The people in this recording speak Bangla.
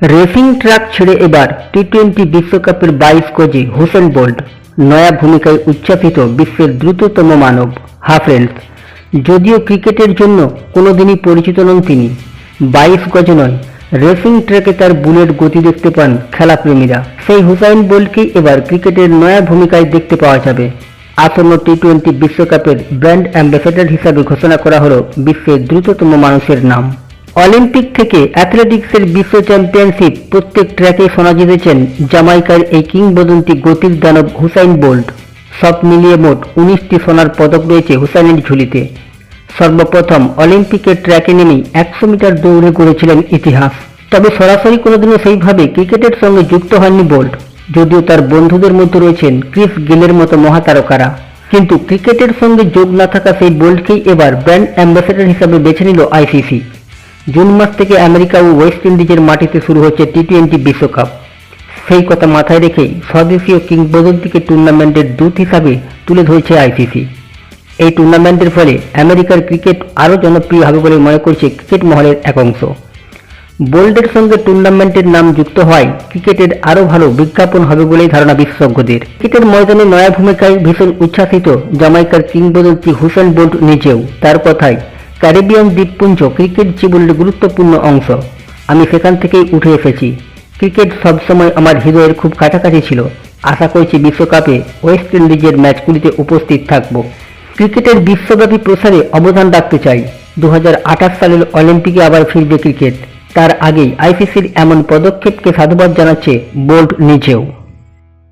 রেসিং ট্র্যাক ছেড়ে এবার টি-20 বিশ্বকাপের 22 গজে হুসেন বোল্ট নয়া ভূমিকায় উচ্চাসিত বিশ্বের দ্রুততম মানব। ফ্রেন্ডস, যদিও ক্রিকেটের জন্য কোনোদিনই পরিচিত নন তিনি, 22 গজ নয়, রেসিং ট্র্যাকে তার বুলেট গতি দেখতে পান খেলাপ্রেমীরা। সেই হুসেন বোল্টকেই এবার ক্রিকেটের নয়া ভূমিকায় দেখতে পাওয়া যাবে। আসন্ন টি-20 বিশ্বকাপের ব্র্যান্ড অ্যাম্বাসেডর হিসাবে ঘোষণা করা হলো বিশ্বের দ্রুততম মানুষের নাম। অলিম্পিক থেকে অ্যাথলেটিক্সের বিশ্ব চ্যাম্পিয়নশিপ প্রত্যেক ট্র্যাকে সোনা জিতেছেন জামাইকার এই কিংবদন্তি গতির দানব হুসেইন বোল্ট। সব মিলিয়ে মোট 19টি সোনার পদক রয়েছে হুসেইনের ঝুলিতে। সর্বপ্রথম অলিম্পিকের ট্র্যাকে নেমেই 100 মিটার দৌড়ে গড়েছিলেন ইতিহাস। তবে সরাসরি কোনোদিনও সেইভাবে ক্রিকেটের সঙ্গে যুক্ত হননি বোল্ট, যদিও তার বন্ধুদের মধ্যে রয়েছেন ক্রিস গেলের মতো মহাতারকারা। কিন্তু ক্রিকেটের সঙ্গে যোগ না থাকা সেই বোল্টকেই এবার ব্র্যান্ড অ্যাম্বাসেডর হিসাবে বেছে নিল আইসিসি। জুন মাস থেকে আমেরিকা ও ওয়েস্ট ইন্ডিজের মাটিতে শুরু হচ্ছে টি-20 বিশ্বকাপ। সেই কথা মাথায় রেখেই স্বদেশীয় কিংবদন্তিকে টুর্নামেন্টের দূত হিসাবে তুলে ধরেছে আইসিসি। এই টুর্নামেন্টের ফলে আমেরিকার ক্রিকেট আরও জনপ্রিয় হবে বলে মনে করছে ক্রিকেট মহলের এক অংশ। বোল্টের সঙ্গে টুর্নামেন্টের নাম যুক্ত হওয়ায় ক্রিকেটের আরও ভালো বিজ্ঞাপন হবে বলেই ধারণা বিশেষজ্ঞদের। ক্রিকেটের ময়দানে নয়া ভূমিকায় ভীষণ উচ্ছ্বাসিত জামাইকার কিংবদন্তি হুসেন বোল্ট নিজেও। তার কথায়, ক্যারিবিয়ান দ্বীপপুঞ্জ ক্রিকেট জীবনের গুরুত্বপূর্ণ অংশ। আমি সেখান থেকেই উঠে এসেছি। ক্রিকেট সবসময় আমার হৃদয়ের খুব কাছাকাছি ছিল। আশা করছি বিশ্বকাপে ওয়েস্ট ইন্ডিজের ম্যাচগুলিতে উপস্থিত থাকব। ক্রিকেটের বিশ্বব্যাপী প্রসারে অবদান রাখতে চাই। 2028 সালের অলিম্পিকে আবার ফিরবে ক্রিকেট। তার আগেই আইসিসির এমন পদক্ষেপকে সাধুবাদ জানাচ্ছে বোল্ট নিজেও।